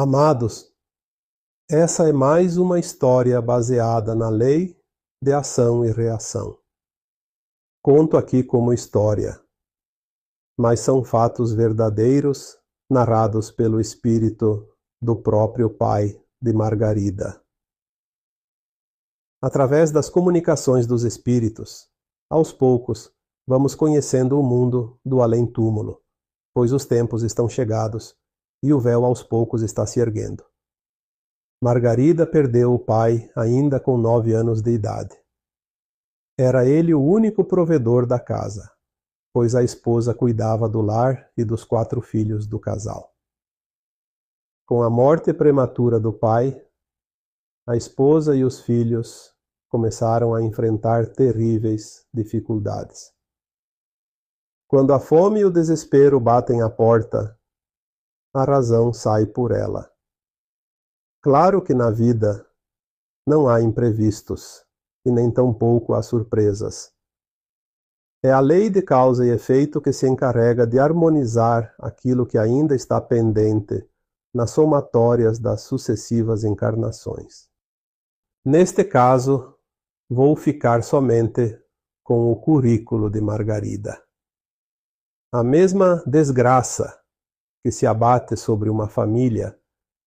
Amados, essa é mais uma história baseada na lei de ação e reação. Conto aqui como história, mas são fatos verdadeiros narrados pelo espírito do próprio pai de Margarida. Através das comunicações dos espíritos, aos poucos, vamos conhecendo o mundo do além-túmulo, pois os tempos estão chegados e o véu aos poucos está se erguendo. Margarida perdeu o pai ainda com 9 anos de idade. Era ele o único provedor da casa, pois a esposa cuidava do lar e dos 4 filhos do casal. Com a morte prematura do pai, a esposa e os filhos começaram a enfrentar terríveis dificuldades. Quando a fome e o desespero batem à porta, a razão sai por ela. Claro que na vida não há imprevistos e nem tampouco há surpresas. É a lei de causa e efeito que se encarrega de harmonizar aquilo que ainda está pendente nas somatórias das sucessivas encarnações. Neste caso, vou ficar somente com o currículo de Margarida. A mesma desgraça que se abate sobre uma família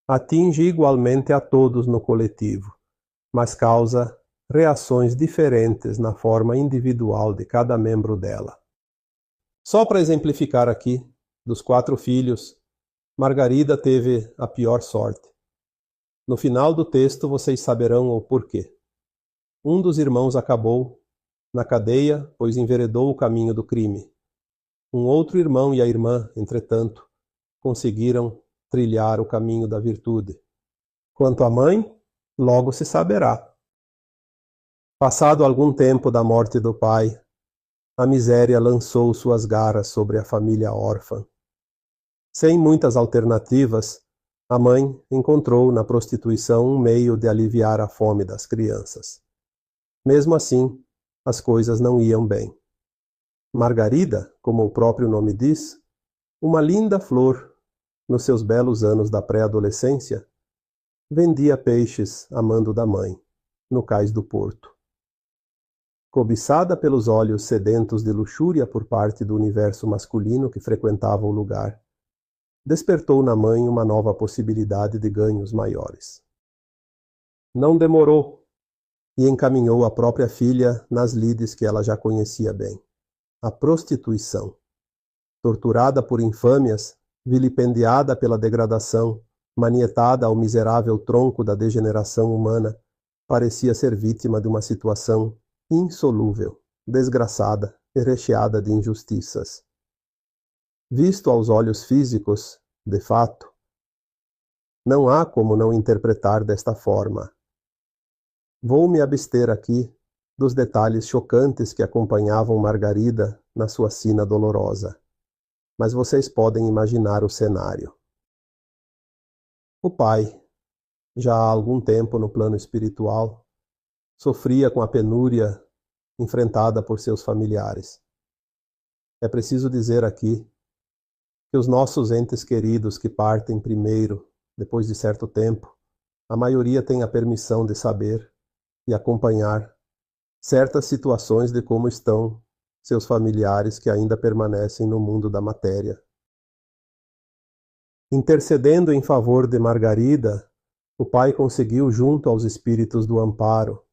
atinge igualmente a todos no coletivo, mas causa reações diferentes na forma individual de cada membro dela. Só para exemplificar aqui, dos 4 filhos, Margarida teve a pior sorte. No final do texto vocês saberão o porquê. Um dos irmãos acabou na cadeia, pois enveredou o caminho do crime. Um outro irmão e a irmã, entretanto, conseguiram trilhar o caminho da virtude. Quanto à mãe, logo se saberá. Passado algum tempo da morte do pai, a miséria lançou suas garras sobre a família órfã. Sem muitas alternativas, a mãe encontrou na prostituição um meio de aliviar a fome das crianças. Mesmo assim, as coisas não iam bem. Margarida, como o próprio nome diz, uma linda flor, nos seus belos anos da pré-adolescência, vendia peixes a mando da mãe, no cais do porto. Cobiçada pelos olhos sedentos de luxúria por parte do universo masculino que frequentava o lugar, despertou na mãe uma nova possibilidade de ganhos maiores. Não demorou e encaminhou a própria filha nas lides que ela já conhecia bem, a prostituição. Torturada por infâmias, vilipendiada pela degradação, manietada ao miserável tronco da degeneração humana, parecia ser vítima de uma situação insolúvel, desgraçada e recheada de injustiças. Visto aos olhos físicos, de fato, não há como não interpretar desta forma. Vou me abster aqui dos detalhes chocantes que acompanhavam Margarida na sua sina dolorosa, mas vocês podem imaginar o cenário. O pai, já há algum tempo no plano espiritual, sofria com a penúria enfrentada por seus familiares. É preciso dizer aqui que os nossos entes queridos que partem primeiro, depois de certo tempo, a maioria tem a permissão de saber e acompanhar certas situações de como estão seus familiares que ainda permanecem no mundo da matéria. Intercedendo em favor de Margarida, o pai conseguiu, junto aos espíritos do amparo,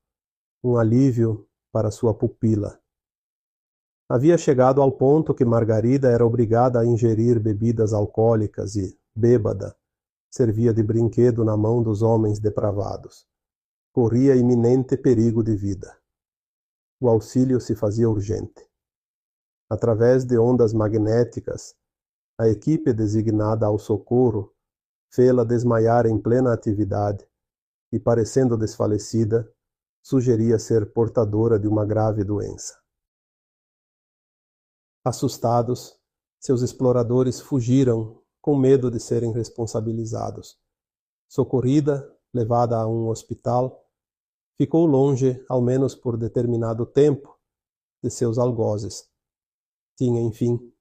um alívio para sua pupila. Havia chegado ao ponto que Margarida era obrigada a ingerir bebidas alcoólicas e, bêbada, servia de brinquedo na mão dos homens depravados. Corria iminente perigo de vida. O auxílio se fazia urgente. Através de ondas magnéticas, a equipe designada ao socorro fê-la desmaiar em plena atividade e, parecendo desfalecida, sugeria ser portadora de uma grave doença. Assustados, seus exploradores fugiram com medo de serem responsabilizados. Socorrida, levada a um hospital, ficou longe, ao menos por determinado tempo, de seus algozes. Tinha, enfim,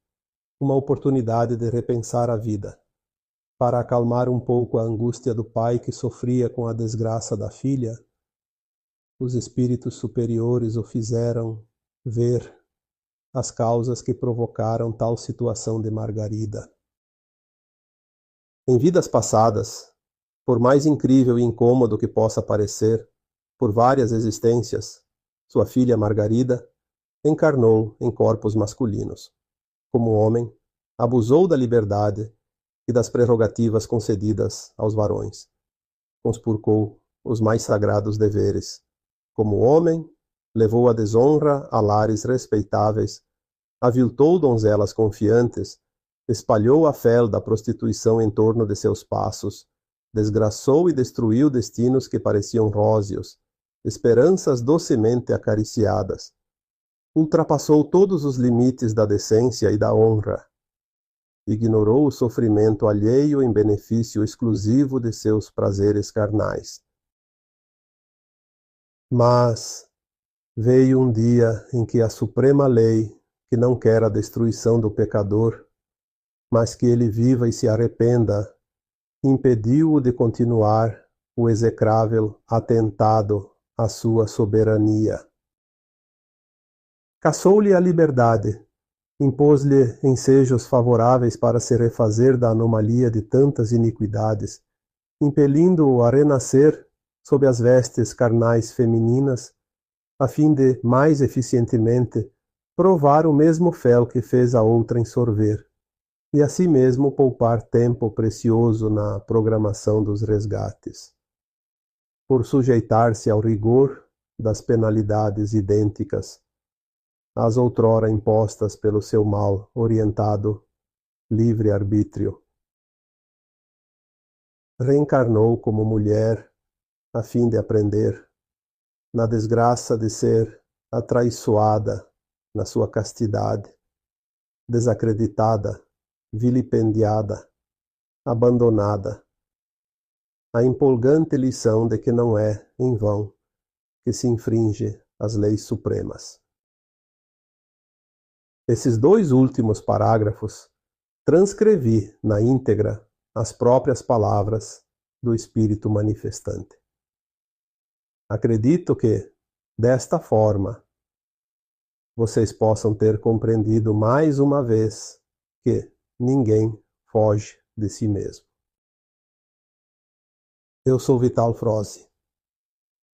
uma oportunidade de repensar a vida. Para acalmar um pouco a angústia do pai que sofria com a desgraça da filha, os espíritos superiores o fizeram ver as causas que provocaram tal situação de Margarida. Em vidas passadas, por mais incrível e incômodo que possa parecer, por várias existências, sua filha Margarida encarnou em corpos masculinos. Como homem, abusou da liberdade e das prerrogativas concedidas aos varões. Conspurcou os mais sagrados deveres. Como homem, levou a desonra a lares respeitáveis, aviltou donzelas confiantes, espalhou a fel da prostituição em torno de seus passos, desgraçou e destruiu destinos que pareciam róseos, esperanças docemente acariciadas. Ultrapassou todos os limites da decência e da honra. Ignorou o sofrimento alheio em benefício exclusivo de seus prazeres carnais. Mas veio um dia em que a suprema lei, que não quer a destruição do pecador, mas que ele viva e se arrependa, impediu-o de continuar o execrável atentado à sua soberania. Cassou-lhe a liberdade, impôs-lhe ensejos favoráveis para se refazer da anomalia de tantas iniquidades, impelindo-o a renascer sob as vestes carnais femininas, a fim de, mais eficientemente, provar o mesmo fel que fez a outrem sorver, e a si mesmo poupar tempo precioso na programação dos resgates. Por sujeitar-se ao rigor das penalidades idênticas, as outrora impostas pelo seu mal orientado livre-arbítrio. Reencarnou como mulher a fim de aprender, na desgraça de ser atraiçoada na sua castidade, desacreditada, vilipendiada, abandonada, a empolgante lição de que não é, em vão, que se infringe as leis supremas. Esses dois últimos parágrafos transcrevi na íntegra as próprias palavras do Espírito manifestante. Acredito que, desta forma, vocês possam ter compreendido mais uma vez que ninguém foge de si mesmo. Eu sou Vital Froze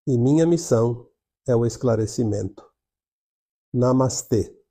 e minha missão é o esclarecimento. Namastê.